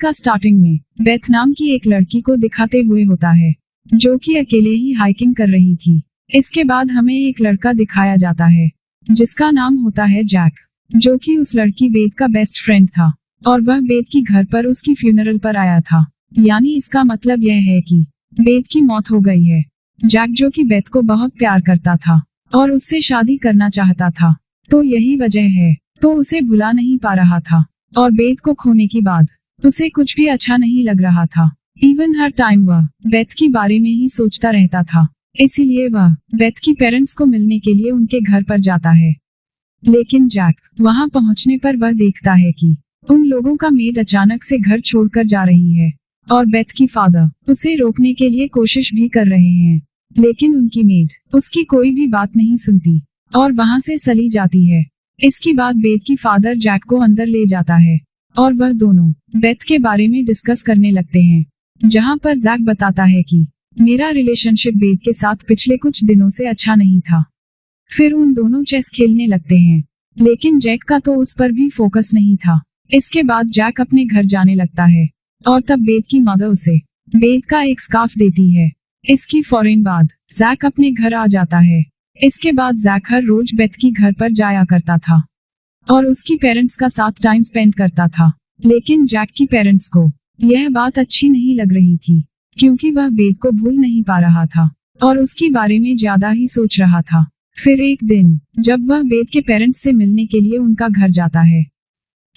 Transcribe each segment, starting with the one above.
का स्टार्टिंग में बेथ नाम की एक लड़की को दिखाते हुए होता है, जो कि अकेले ही हाइकिंग कर रही थी। इसके बाद हमें एक लड़का दिखाया जाता है जिसका नाम होता है जैक, जो कि उस लड़की बेथ का बेस्ट फ्रेंड था और वह बेथ की घर पर उसकी फ्यूनरल पर आया था। यानी इसका मतलब यह है कि बेथ की मौत हो गई है। जैक, जो कि बेथ को बहुत प्यार करता था और उससे शादी करना चाहता था, तो यही वजह है तो उसे भुला नहीं पा रहा था और बेथ को खोने के बाद उसे कुछ भी अच्छा नहीं लग रहा था। इवन हर टाइम वह बेथ के बारे में ही सोचता रहता था। इसीलिए वह बेथ की पेरेंट्स को मिलने के लिए उनके घर पर जाता है। लेकिन जैक वहां पहुंचने पर वह देखता है कि उन लोगों का मेड अचानक से घर छोड़कर जा रही है और बेथ की फादर उसे रोकने के लिए कोशिश भी कर रहे हैं, लेकिन उनकी मेड उसकी कोई भी बात नहीं सुनती और वहां से चली जाती है। इसके बाद बेथ की फादर जैक को अंदर ले जाता है और वह दोनों बेथ के बारे में डिस्कस करने लगते हैं, जहां पर जैक बताता है कि मेरा रिलेशनशिप बेथ के साथ पिछले कुछ दिनों से अच्छा नहीं था। फिर उन दोनों चेस खेलने लगते हैं, लेकिन जैक का तो उस पर भी फोकस नहीं था। इसके बाद जैक अपने घर जाने लगता है और तब बेथ की मदर उसे बेथ का एक स्कार्फ देती है। इसकी फौरन बाद जैक अपने घर आ जाता है। इसके बाद जैक हर रोज बेथ की घर पर जाया करता था और उसकी पेरेंट्स का साथ टाइम स्पेंड करता था। लेकिन जैक की पेरेंट्स को यह बात अच्छी नहीं लग रही थी, क्योंकि वह बेथ को भूल नहीं पा रहा था और उसके बारे में ज्यादा ही सोच रहा था। फिर एक दिन जब वह बेथ के पेरेंट्स से मिलने के लिए उनका घर जाता है,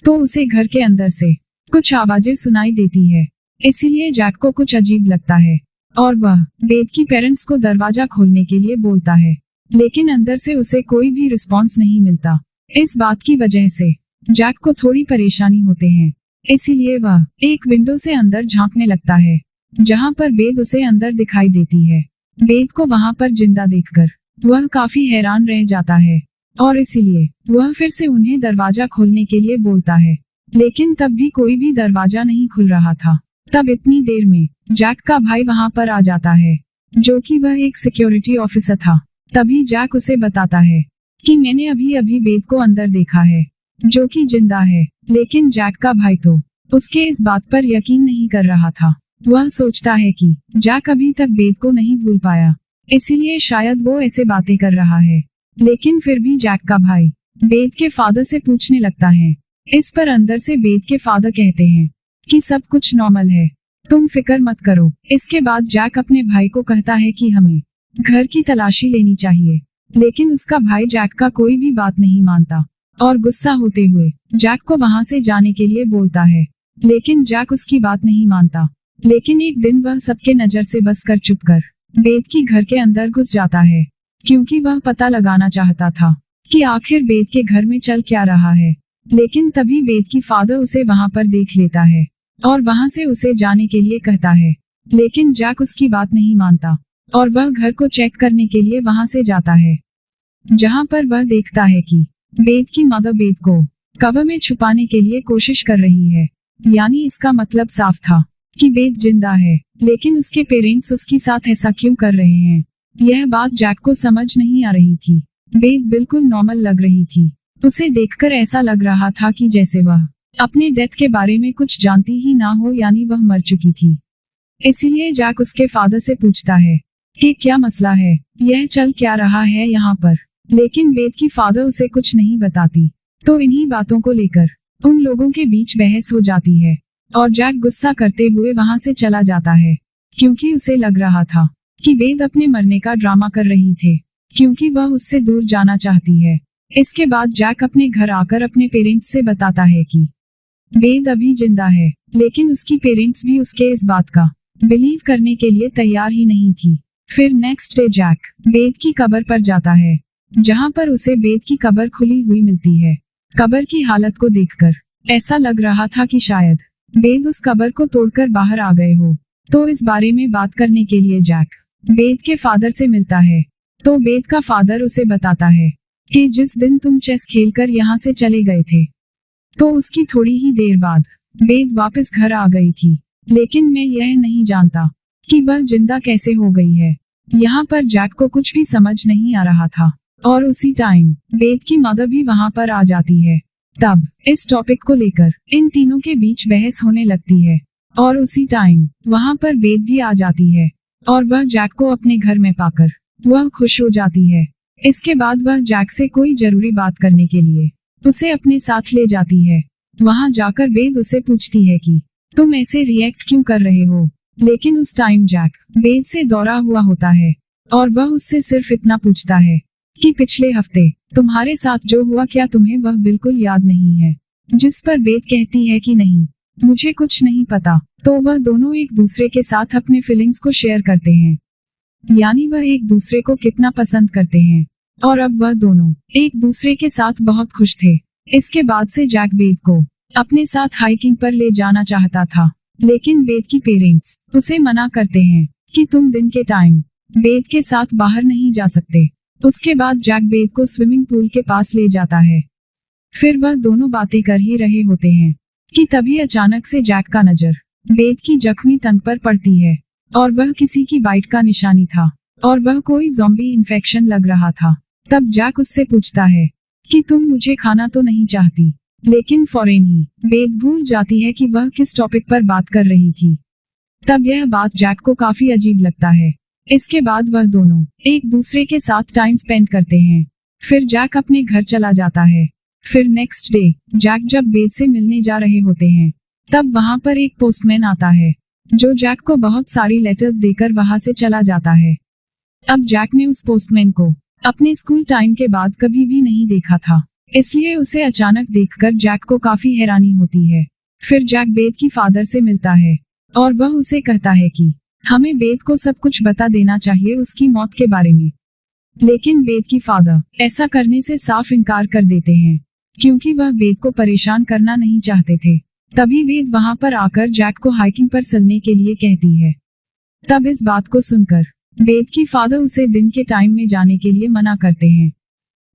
तो उसे घर के अंदर से कुछ आवाजें सुनाई देती है। इसीलिए जैक को कुछ अजीब लगता है और वह बेथ की पेरेंट्स को दरवाजा खोलने के लिए बोलता है, लेकिन अंदर से उसे कोई भी रिस्पॉन्स नहीं मिलता। इस बात की वजह से जैक को थोड़ी परेशानी होते हैं। इसीलिए वह एक विंडो से अंदर झांकने लगता है, जहां पर बेथ उसे अंदर दिखाई देती है। बेथ को वहां पर जिंदा देखकर वह काफी हैरान रह जाता है और इसीलिए वह फिर से उन्हें दरवाजा खोलने के लिए बोलता है, लेकिन तब भी कोई भी दरवाजा नहीं खुल रहा था। तब इतनी देर में जैक का भाई वहां पर आ जाता है, जो कि वह एक सिक्योरिटी ऑफिसर था। तभी जैक उसे बताता है कि मैंने अभी अभी बेथ को अंदर देखा है, जो कि जिंदा है। लेकिन जैक का भाई तो उसके इस बात पर यकीन नहीं कर रहा था। वह सोचता है कि जैक अभी तक बेथ को नहीं भूल पाया, इसीलिए शायद वो ऐसे बातें कर रहा है। लेकिन फिर भी जैक का भाई बेथ के फादर से पूछने लगता है। इस पर अंदर से बेथ के फादर कहते हैं कि सब कुछ नॉर्मल है, तुम फिक्र मत करो। इसके बाद जैक अपने भाई को कहता है कि हमें घर की तलाशी लेनी चाहिए, लेकिन उसका भाई जैक का कोई भी बात नहीं मानता और गुस्सा होते हुए जैक को वहां से जाने के लिए बोलता है। लेकिन जैक उसकी बात नहीं मानता। लेकिन एक दिन वह सबके नजर से बचकर चुपकर बेथ की घर के अंदर घुस जाता है, क्योंकि वह पता लगाना चाहता था कि आखिर बेथ के घर में चल क्या रहा है। लेकिन तभी बेथ की फादर उसे वहां पर देख लेता है और वहां से उसे जाने के लिए कहता है, लेकिन जैक उसकी बात नहीं मानता और वह घर को चेक करने के लिए वहां से जाता है, जहां पर वह देखता है कि बेथ की मदर बेथ को कवर में छुपाने के लिए कोशिश कर रही है। यानी इसका मतलब साफ था कि बेथ जिंदा है, लेकिन उसके पेरेंट्स उसके साथ ऐसा क्यों कर रहे हैं। यह बात जैक को समझ नहीं आ रही थी। बेथ बिल्कुल नॉर्मल लग रही थी। उसे देखकर ऐसा लग रहा था कि जैसे वह अपने डेथ के बारे में कुछ जानती ही ना हो, यानी वह मर चुकी थी। इसीलिए जैक उसके फादर से पूछता है कि क्या मसला है, यह चल क्या रहा है यहाँ पर। लेकिन बेथ की फादर उसे कुछ नहीं बताती, तो इन्हीं बातों को लेकर उन लोगों के बीच बहस हो जाती है और जैक गुस्सा करते हुए वहां से चला जाता है, क्योंकि उसे लग रहा था कि बेथ अपने मरने का ड्रामा कर रही थे, क्योंकि वह उससे दूर जाना चाहती है। इसके बाद जैक अपने घर आकर अपने पेरेंट्स से बताता है कि बेथ अभी जिंदा है, लेकिन उसकी पेरेंट्स भी उसके इस बात का बिलीव करने के लिए तैयार ही नहीं थी। फिर नेक्स्ट डे जैक बेथ की कब्र पर जाता है, जहां पर उसे बेथ की कब्र खुली हुई मिलती है। कब्र की हालत को देखकर ऐसा लग रहा था कि शायद बेथ उस कब्र को तोड़कर बाहर आ गए हो। तो इस बारे में बात करने के लिए जैक बेथ के फादर से मिलता है, तो बेथ का फादर उसे बताता है कि जिस दिन तुम चेस खेलकर यहाँ से चले गए थे, तो उसकी थोड़ी ही देर बाद बेथ वापस घर आ गई थी, लेकिन मैं यह नहीं जानता कि वह जिंदा कैसे हो गई है। यहाँ पर जैक को कुछ भी समझ नहीं आ रहा था और उसी टाइम बेथ की मदर भी वहाँ पर आ जाती है। तब इस टॉपिक को लेकर इन तीनों के बीच बहस होने लगती है और उसी टाइम वहाँ पर बेथ भी आ जाती है और वह जैक को अपने घर में पाकर वह खुश हो जाती है। इसके बाद वह जैक से कोई जरूरी बात करने के लिए उसे अपने साथ ले जाती है। वहाँ जाकर बेथ उसे पूछती है कि तुम ऐसे रिएक्ट क्यों कर रहे हो, लेकिन उस टाइम जैक बेथ से दौरा हुआ होता है और वह उससे सिर्फ इतना पूछता है कि पिछले हफ्ते तुम्हारे साथ जो हुआ क्या तुम्हें वह बिल्कुल याद नहीं है। जिस पर बेथ कहती है कि नहीं, मुझे कुछ नहीं पता। तो वह दोनों एक दूसरे के साथ अपने फीलिंग्स को शेयर करते हैं, यानी वह एक दूसरे को कितना पसंद करते हैं और अब वह दोनों एक दूसरे के साथ बहुत खुश थे। इसके बाद से जैक बेथ को अपने साथ हाइकिंग पर ले जाना चाहता था, लेकिन बेथ की पेरेंट्स उसे मना करते हैं कि तुम दिन के टाइम बेथ के साथ बाहर नहीं जा सकते। उसके बाद जैक बेथ को स्विमिंग पूल के पास ले जाता है। फिर वह दोनों बातें कर ही रहे होते हैं कि तभी अचानक से जैक का नजर बेथ की जख्मी तन पर पड़ती है और वह किसी की बाइट का निशानी था और वह कोई ज़ॉम्बी इन्फेक्शन लग रहा था। तब जैक उससे पूछता है कि तुम मुझे खाना तो नहीं चाहती, लेकिन फौरन ही बेथ भूल जाती है कि वह किस टॉपिक पर बात कर रही थी। तब यह बात जैक को काफी अजीब लगता है। इसके बाद वह दोनों एक दूसरे के साथ टाइम स्पेंड करते हैं। फिर जैक अपने घर चला जाता है। फिर नेक्स्ट डे जैक जब बेथ से मिलने जा रहे होते हैं, तब वहाँ पर एक पोस्टमैन आता है जो जैक को बहुत सारी लेटर्स देकर वहाँ से चला जाता है। अब जैक ने उस पोस्टमैन को अपने स्कूल टाइम के बाद कभी भी नहीं देखा था, इसलिए उसे अचानक देखकर जैक को काफी हैरानी होती है। फिर जैक बेथ की फादर से मिलता है और वह उसे कहता है कि हमें बेथ को सब कुछ बता देना चाहिए उसकी मौत के बारे में, लेकिन बेथ की फादर ऐसा करने से साफ इनकार कर देते हैं क्योंकि वह बेथ को परेशान करना नहीं चाहते थे। तभी बेथ वहां पर आकर जैक को हाइकिंग पर चलने के लिए कहती है। तब इस बात को सुनकर बेथ की फादर उसे दिन के टाइम में जाने के लिए मना करते हैं,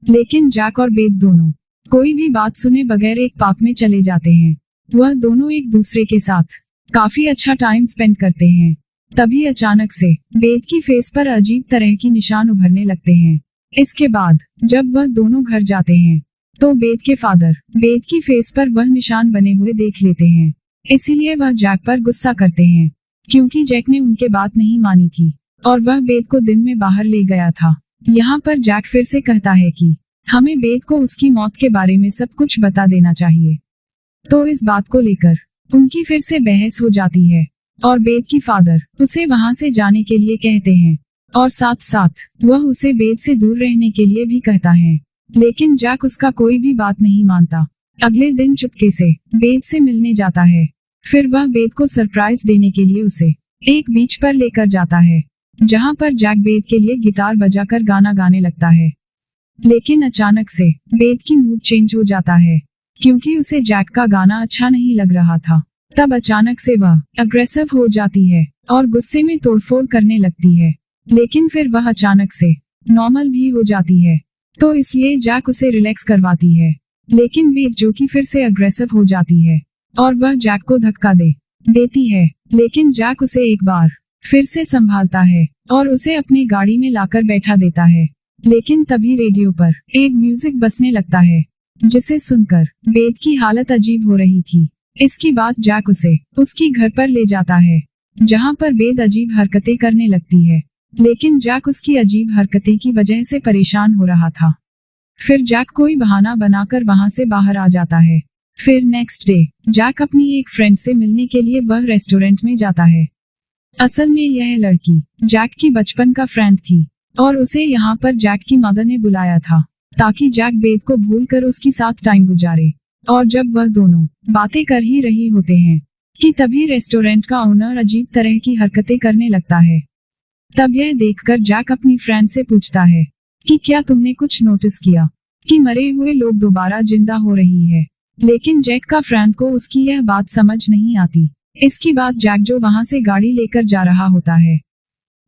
लेकिन जैक और बेथ दोनों कोई भी बात सुने बगैर एक पार्क में चले जाते हैं। वह दोनों एक दूसरे के साथ काफी अच्छा टाइम स्पेंड करते हैं। तभी अचानक से बेथ की फेस पर अजीब तरह की निशान उभरने लगते हैं। इसके बाद जब वह दोनों घर जाते हैं तो बेथ के फादर बेथ की फेस पर वह निशान बने हुए देख लेते हैं, इसीलिए वह जैक पर गुस्सा करते हैं क्योंकि जैक ने उनके बात नहीं मानी थी और वह बेथ को दिन में बाहर ले गया था। यहाँ पर जैक फिर से कहता है कि हमें बेथ को उसकी मौत के बारे में सब कुछ बता देना चाहिए। तो इस बात को लेकर उनकी फिर से बहस हो जाती है और बेथ की फादर उसे वहां से जाने के लिए कहते हैं और साथ साथ वह उसे बेथ से दूर रहने के लिए भी कहता है, लेकिन जैक उसका कोई भी बात नहीं मानता। अगले दिन चुपके से बेथ से मिलने जाता है। फिर वह बेथ को सरप्राइज देने के लिए उसे एक बीच पर लेकर जाता है, जहां पर जैक बेथ के लिए गिटार बजाकर गाना गाने लगता है। लेकिन अचानक से बेथ की मूड चेंज हो जाता है क्योंकि उसे जैक का गाना अच्छा नहीं लग रहा था। तब अचानक से वह अग्रेसिव हो जाती है और गुस्से में तोड़फोड़ करने लगती है, लेकिन फिर वह अचानक से नॉर्मल भी हो जाती है। तो इसलिए जैक उसे रिलैक्स करवाती है, लेकिन बेथ जो कि फिर से अग्रेसिव हो जाती है और वह जैक को धक्का देती है। लेकिन जैक उसे एक बार फिर से संभालता है और उसे अपनी गाड़ी में लाकर बैठा देता है। लेकिन तभी रेडियो पर एक म्यूजिक बजने लगता है, जिसे सुनकर बेथ की हालत अजीब हो रही थी। इसके बाद जैक उसे उसकी घर पर ले जाता है, जहां पर बेथ अजीब हरकतें करने लगती है, लेकिन जैक उसकी अजीब हरकतें की वजह से परेशान हो रहा था। फिर जैक कोई बहाना बनाकर वहां से बाहर आ जाता है। फिर नेक्स्ट डे जैक अपनी एक फ्रेंड से मिलने के लिए वह रेस्टोरेंट में जाता है। असल में यह लड़की जैक की बचपन का फ्रेंड थी और उसे यहाँ पर जैक की मदर ने बुलाया था ताकि जैक बेथ को भूलकर उसके साथ टाइम गुजारे। और जब वह दोनों बातें कर ही रही होते हैं कि तभी रेस्टोरेंट का ओनर अजीब तरह की हरकतें करने लगता है। तब यह देखकर जैक अपनी फ्रेंड से पूछता है कि क्या तुमने कुछ नोटिस किया कि मरे हुए लोग दोबारा जिंदा हो रही है। लेकिन जैक का फ्रेंड को उसकी यह बात समझ नहीं आती। इसकी बात जैक जो वहां से गाड़ी लेकर जा रहा होता है,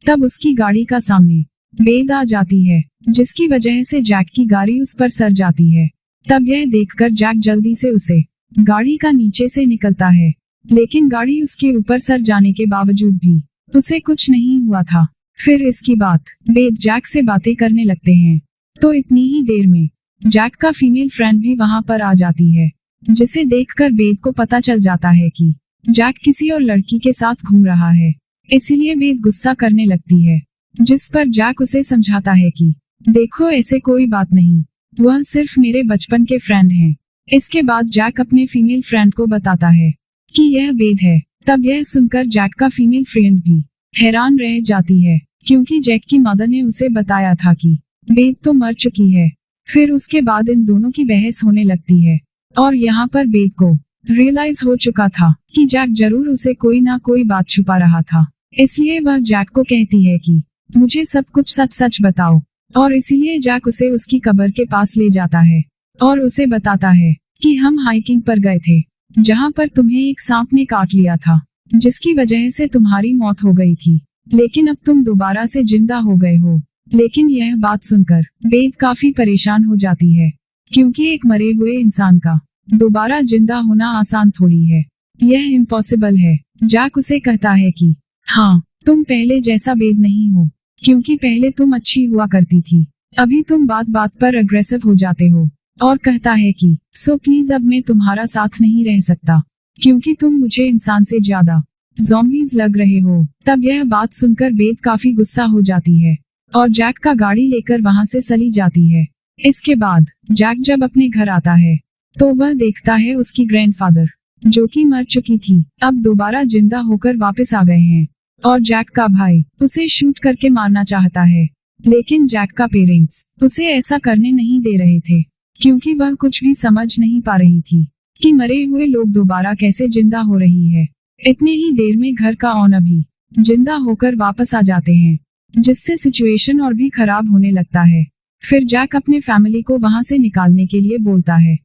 तब उसकी गाड़ी का सामने बेथ आ जाती है, जिसकी वजह से जैक की गाड़ी उस पर सर जाती है। तब यह देखकर जैक जल्दी से उसे गाड़ी का नीचे से निकलता है, लेकिन गाड़ी उसके ऊपर सर जाने के बावजूद भी उसे कुछ नहीं हुआ था। फिर इसकी बात बेथ जैक से बातें करने लगते हैं। तो इतनी ही देर में जैक का फीमेल फ्रेंड भी वहां पर आ जाती है, जिसे देखकर बेथ को पता चल जाता है कि जैक किसी और लड़की के साथ घूम रहा है। इसीलिए बेथ गुस्सा करने लगती है, जिस पर जैक उसे समझाता है कि देखो ऐसे कोई बात नहीं, वह सिर्फ मेरे बचपन के फ्रेंड हैं। इसके बाद जैक अपने फीमेल फ्रेंड को बताता है कि यह बेथ है। तब यह सुनकर जैक का फीमेल फ्रेंड भी हैरान रह जाती है, क्योंकि जैक की मदर ने उसे बताया था कि बेथ तो मर चुकी है। फिर उसके बाद इन दोनों की बहस होने लगती है, और यहाँ पर बेथ को रियलाइज हो चुका था कि जैक जरूर उसे कोई ना कोई बात छुपा रहा था। इसलिए वह जैक को कहती है कि मुझे सब कुछ सच सच बताओ, और इसीलिए जैक उसे उसकी कब्र के पास ले जाता है और उसे बताता है कि हम हाइकिंग पर गए थे, जहाँ पर तुम्हें एक सांप ने काट लिया था, जिसकी वजह से तुम्हारी मौत हो गई थी, लेकिन अब तुम दोबारा से जिंदा हो गए हो। लेकिन यह बात सुनकर बेथ काफी परेशान हो जाती है, क्योंकि एक मरे हुए इंसान का दोबारा जिंदा होना आसान थोड़ी है, यह इम्पॉसिबल है। जैक उसे कहता है कि हाँ, तुम पहले जैसा बेथ नहीं हो, क्योंकि पहले तुम अच्छी हुआ करती थी, अभी तुम बात बात पर अग्रेसिव हो जाते हो। और कहता है कि सो प्लीज अब मैं तुम्हारा साथ नहीं रह सकता, क्योंकि तुम मुझे इंसान से ज्यादा ज़ॉम्बीज लग रहे हो। तब यह बात सुनकर बेथ काफी गुस्सा हो जाती है और जैक का गाड़ी लेकर वहां से चली जाती है। इसके बाद जैक जब अपने घर आता है तो वह देखता है उसकी ग्रैंडफादर, जो कि मर चुकी थी, अब दोबारा जिंदा होकर वापस आ गए हैं, और जैक का भाई उसे शूट करके मारना चाहता है। लेकिन जैक का पेरेंट्स उसे ऐसा करने नहीं दे रहे थे, क्योंकि वह कुछ भी समझ नहीं पा रही थी कि मरे हुए लोग दोबारा कैसे जिंदा हो रही है। इतने ही देर में घर का ओनर भी जिंदा होकर वापस आ जाते हैं, जिससे सिचुएशन और भी खराब होने लगता है। फिर जैक अपने फैमिली को वहां से निकालने के लिए बोलता है।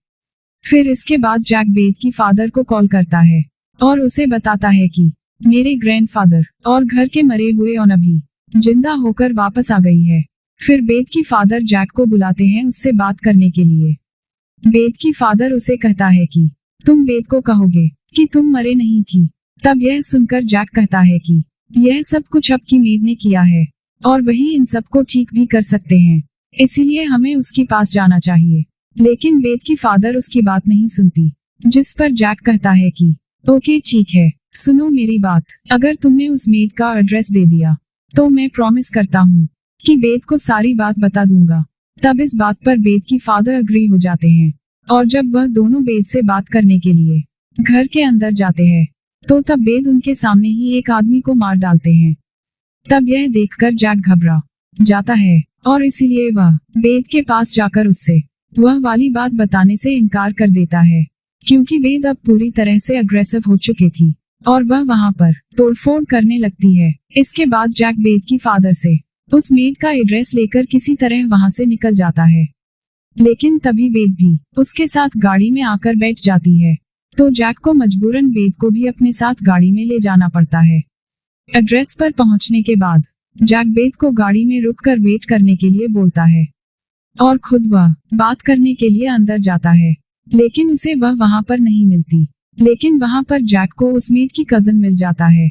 फिर इसके बाद जैक बेथ की फादर को कॉल करता है और उसे बताता है कि मेरे ग्रैंडफादर और घर के मरे हुए ओनर भी जिंदा होकर वापस आ गई है। फिर बेथ की फादर जैक को बुलाते हैं उससे बात करने के लिए। बेथ की फादर उसे कहता है कि तुम बेथ को कहोगे कि तुम मरे नहीं थी। तब यह सुनकर जैक कहता है कि यह सब कुछ आपकी मेड ने किया है, और वही इन सब को ठीक भी कर सकते हैं, इसीलिए हमें उसके पास जाना चाहिए। लेकिन बेथ की फादर उसकी बात नहीं सुनती, जिस पर जैक कहता है कि ओके ठीक है, सुनो मेरी बात, अगर तुमने उस मेड का एड्रेस दे दिया तो मैं प्रॉमिस करता हूँ कि बेथ को सारी बात बता दूंगा। तब इस बात पर बेथ की फादर अग्री हो जाते हैं, और जब वह दोनों बेथ से बात करने के लिए घर के अंदर जाते हैं तो तब बेथ उनके सामने ही एक आदमी को मार डालते हैं। तब यह देखकर जैक घबरा जाता है, और इसीलिए वह बेथ के पास जाकर उससे वह वाली बात बताने से इनकार कर देता है, क्योंकि बेथ अब पूरी तरह से अग्रेसिव हो चुकी थी और वह वहां पर तोड़फोड़ करने लगती है। इसके बाद जैक बेथ की फादर से उस मेड का एड्रेस लेकर किसी तरह वहां से निकल जाता है। लेकिन तभी बेथ भी उसके साथ गाड़ी में आकर बैठ जाती है, तो जैक को मजबूरन बेथ को भी अपने साथ गाड़ी में ले जाना पड़ता है। एड्रेस पर पहुंचने के बाद जैक बेथ को गाड़ी में रुककर वेट करने के लिए बोलता है और खुद वह बात करने के लिए अंदर जाता है, लेकिन उसे वह वहां पर नहीं मिलती। लेकिन वहां पर जैक को उस मेड की कजन मिल जाता है,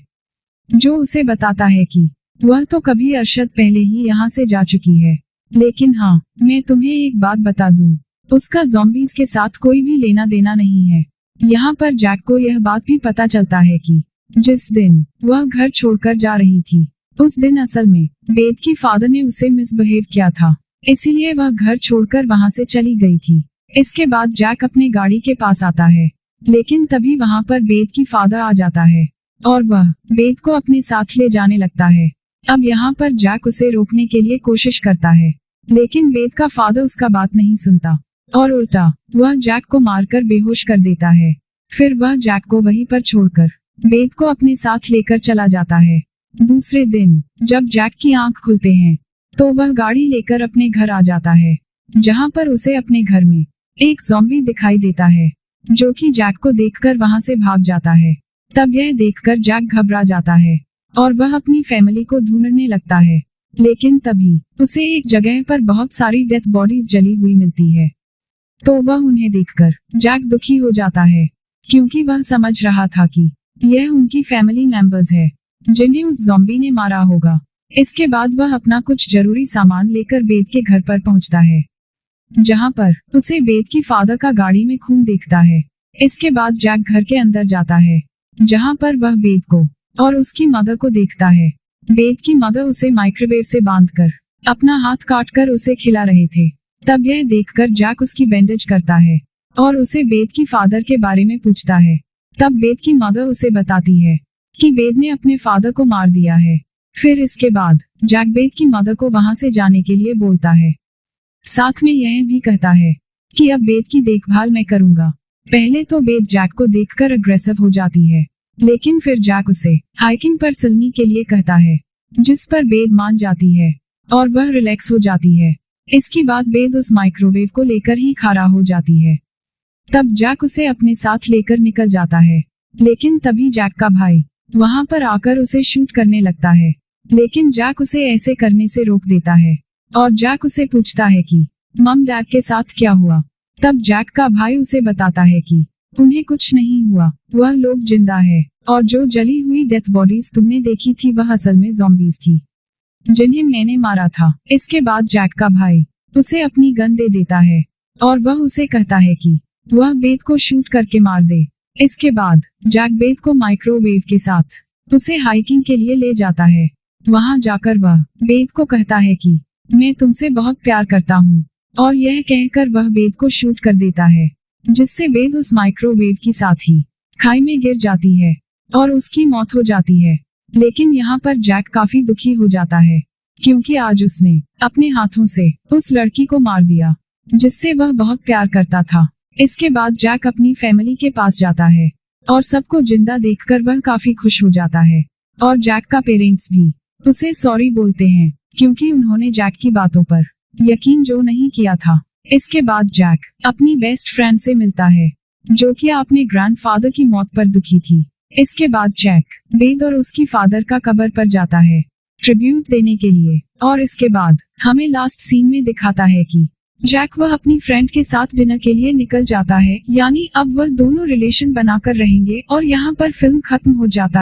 जो उसे बताता है कि वह तो कभी अरशद पहले ही यहाँ से जा चुकी है, लेकिन हाँ, मैं तुम्हें एक बात बता दूं, उसका ज़ॉम्बीज के साथ कोई भी लेना देना नहीं है। यहाँ पर जैक को यह बात भी पता चलता है कि जिस दिन वह घर छोड़कर जा रही थी, उस दिन असल में बेथ की फादर ने उसे मिसबिहेव किया था, इसीलिए वह घर छोड़कर वहां से चली गई थी। इसके बाद जैक अपने गाड़ी के पास आता है, लेकिन तभी वहां पर बेथ की फादर आ जाता है और वह बेथ को अपने साथ ले जाने लगता है। अब यहाँ पर जैक उसे रोकने के लिए कोशिश करता है, लेकिन बेथ का फादर उसका बात नहीं सुनता और उल्टा वह जैक को मारकर बेहोश कर देता है। फिर वह जैक को वहीं पर छोड़कर बेथ को अपने साथ लेकर चला जाता है। दूसरे दिन जब जैक की आंख खुलते हैं तो वह गाड़ी लेकर अपने घर आ जाता है, जहां पर उसे अपने घर में एक ज़ॉम्बी दिखाई देता है, जो कि जैक को देखकर वहां से भाग जाता है। तब यह देखकर जैक घबरा जाता है और वह अपनी फैमिली को ढूंढने लगता है, लेकिन तभी उसे एक जगह पर बहुत सारी डेथ बॉडीज जली हुई मिलती है। तो वह उन्हें देखकर जैक दुखी हो जाता है, क्योंकि वह समझ रहा था कि यह उनकी फैमिली मेंबर्स है जिन्हें उस ज़ॉम्बी ने मारा होगा। इसके बाद वह अपना कुछ जरूरी सामान लेकर बेथ के घर पर पहुंचता है। जहां पर उसे बेथ की फादर का गाड़ी में खून दिखता है। इसके बाद जैक घर के अंदर जाता है, जहां पर वह बेथ को और उसकी मदर को देखता है। बेथ की मदर उसे माइक्रोवेव से बांधकर अपना हाथ काटकर उसे खिला रहे थे। तब यह देखकर जैक उसकी बैंडेज करता है और उसे बेथ की फादर के बारे में पूछता है। तब बेथ की मदर उसे बताती है कि बेथ ने अपने फादर को मार दिया है। फिर इसके बाद जैक बेथ की मदर को वहां से जाने के लिए बोलता है। साथ में यह भी कहता है कि अब बेथ की देखभाल मैं करूंगा। पहले तो बेथ जैक को देखकर अग्रेसिव हो जाती है, लेकिन फिर जैक उसे हाइकिंग पर चलने के लिए कहता है, जिस पर बेथ मान जाती है और वह रिलैक्स हो जाती है। इसके बाद बेथ उस माइक्रोवेव को लेकर ही खड़ा हो जाती है। तब जैक उसे अपने साथ लेकर निकल जाता है, लेकिन तभी जैक का भाई वहां पर आकर उसे शूट करने लगता है, लेकिन जैक उसे ऐसे करने से रोक देता है और जैक उसे पूछता है कि मम डैड के साथ क्या हुआ। तब जैक का भाई उसे बताता है कि उन्हें कुछ नहीं हुआ, वह लोग जिंदा है और जो जली हुई डेथ बॉडीज तुमने देखी थी वह असल में ज़ॉम्बीज थी जिन्हें मैंने मारा था। इसके बाद जैक का भाई उसे अपनी गन दे देता है और वह उसे कहता है कि वह बेथ को शूट करके मार दे। इसके बाद जैक बेथ को माइक्रोवेव के साथ उसे हाइकिंग के लिए ले जाता है। वहां जाकर वह बेथ को कहता है कि मैं तुमसे बहुत प्यार करता हूँ, और यह कहकर वह बेथ को शूट कर देता है, जिससे बेथ उस माइक्रोवेव की साथ ही खाई में गिर जाती है और उसकी मौत हो जाती है। लेकिन यहाँ पर जैक काफी दुखी हो जाता है, क्योंकि आज उसने अपने हाथों से उस लड़की को मार दिया जिससे वह बहुत प्यार करता था। इसके बाद जैक अपनी फैमिली के पास जाता है और सबको जिंदा देखकर वह काफी खुश हो जाता है, और जैक का पेरेंट्स भी उसे सॉरी बोलते हैं क्योंकि उन्होंने जैक की बातों पर यकीन जो नहीं किया था। इसके बाद जैक अपनी बेस्ट फ्रेंड से मिलता है, जो कि अपने ग्रैंडफादर की मौत पर दुखी थी। इसके बाद जैक बेथ और उसकी फादर का कब्र पर जाता है ट्रिब्यूट देने के लिए, और इसके बाद हमें लास्ट सीन में दिखाता है कि जैक वह अपनी फ्रेंड के साथ डिनर के लिए निकल जाता है, यानी अब वह दोनों रिलेशन बनाकर रहेंगे और यहाँ पर फिल्म खत्म हो जाता है।